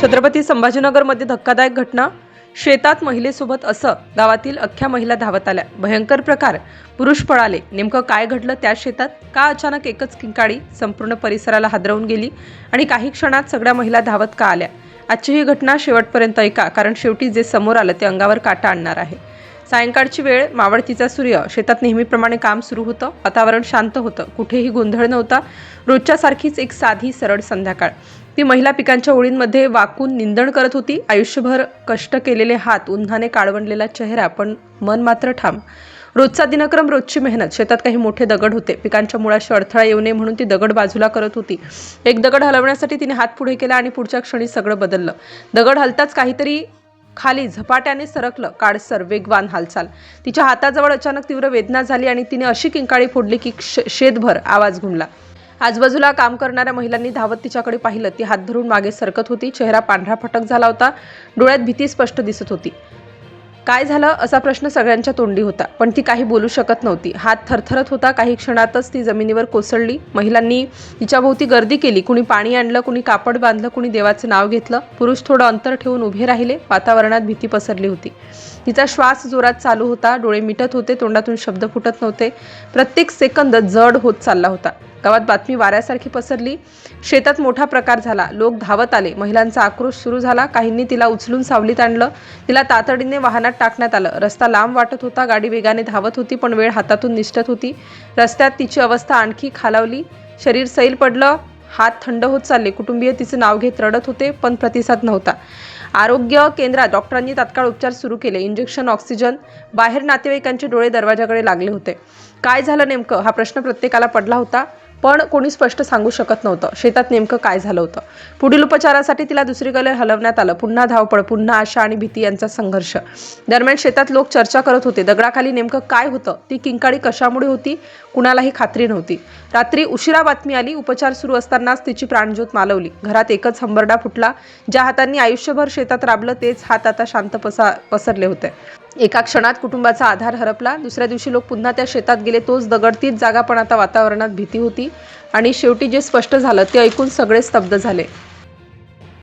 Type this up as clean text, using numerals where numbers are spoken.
छत्रपती संभाजीनगरमध्ये धक्कादायक घटना। शेतात महिलेसोबत असं गावातील अख्ख्या महिला धावत आल्या। भयंकर प्रकार, पुरुष पळाले। नेमकं काय घडलं त्या शेतात? का अचानक एकच किंकाळी संपूर्ण परिसराला हादरवून गेली आणि काही क्षणात सगळ्या महिला धावत का आल्या? आजची ही घटना शेवटपर्यंत ऐका, कारण शेवटी जे समोर आलं ते अंगावर काटा आणणार आहे। सायंकाळची वेळ, मावळतीचा सूर्य, शेतात नेहमीप्रमाणे काम सुरू होतं। वातावरण शांत होतं, कुठेही गोंधळ नव्हता। रोजच्या सारखीच एक साधी सरळ संध्याकाळ। ती महिला पिकांच्या ओळींमध्ये वाकून निंदण करत होती। आयुष्यभर कष्ट केलेले हात, उन्हाने काळवंडलेला चेहरा, पण मन मात्र ठाम। रोजचा दिनक्रम, रोजची मेहनत। शेतात काही मोठे दगड होते। पिकांच्या मुळाशी अडथळा येऊ नये म्हणून ती दगड बाजूला करत होती। एक दगड हलवण्यासाठी तिने हात पुढे केला आणि पुढच्या क्षणी सगळं बदललं। दगड हलताच काहीतरी खाली झपाट्याने सरकलं। काळसर वेगवान हालचाल। तिच्या हाताजवळ अचानक तीव्र वेदना झाली आणि तिने अशी किंकाळी फोडली की शेतभर आवाज घुमला। आजूबाजूला काम करणाऱ्या महिलांनी धावत तिच्याकडे पाहिलं। ती हात धरून मागे सरकत होती। चेहरा पांढरा फटक झाला होता। डोळ्यात भीती स्पष्ट दिसत होती। काय झालं असा प्रश्न सगळ्यांच्या तोंडी होता, पण ती काही बोलू शकत नव्हती। हात थरथरत होता। काही क्षणातच ती जमिनीवर कोसळली। महिलांनी तिच्याभोवती गर्दी केली। कुणी पाणी आणलं, कुणी कापड बांधलं, कुणी देवाचं नाव घेतलं। पुरुष थोडं अंतर ठेवून उभे राहिले। वातावरणात भीती पसरली होती। तिचा श्वास जोरात चालू होता। डोळे मिटत होते। तोंडातून शब्द फुटत नव्हते। प्रत्येक सेकंद जड होत चालला होता। गावात बातमी वाऱ्यासारखी पसरली। शेतात मोठा प्रकार झाला। लोक धावत आले। महिलांचा आक्रोश सुरू झाला। काहींनी तिला उचलून सावलीत आणलं। तिला तातडीने वाहनात टाकण्यात आलं। रस्ता लांब वाटत होता। गाडी वेगाने धावत होती, पण वेळ हातातून निसटत होती। रस्त्यात तिची अवस्था आणखी खालावली। शरीर सैल पडलं। हात थंड होत चालले। कुटुंबीय तिचे नाव घेत रडत होते, पण प्रतिसाद नव्हता। आरोग्य केंद्रात डॉक्टरांनी तात्काळ उपचार सुरू केले। Injection, oxygen. बाहेर नातेवाईकांचे डोळे दरवाजाकडे लागले होते। काय झालं नेमकं हा प्रश्न प्रत्येकाला पडला होता, पण कोणी स्पष्ट सांगू शकत नव्हतं। शेतात नेमकं काय झालं होतं? पुढील उपचारासाठी तिला दुसरीकडे हलवण्यात आलं। पुन्हा धावपळ, पुन्हा आशा आणि भीती यांचा संघर्ष। दरम्यान शेतात लोक चर्चा करत होते। दगडाखाली नेमकं काय होतं? ती किंकाळी कशामुळे होती? कुणालाही खात्री नव्हती। रात्री उशिरा बातमी आली। उपचार सुरू असतानाच तिची प्राणज्योत मालवली। घरात एकच हंबरडा फुटला। ज्या हातांनी आयुष्यभर शेतात राबलं तेच हात आता शांत पसरले होते। एका क्षणात कुटुंबाचा आधार हरपला। दुसऱ्या दिवशी लोक पुन्हा त्या शेतात गेले। तोच दगड, तीच जागा, पण आता वातावरणात भीती होती। आणि शेवटी जे स्पष्ट झालं ते ऐकून सगळे स्तब्ध झाले।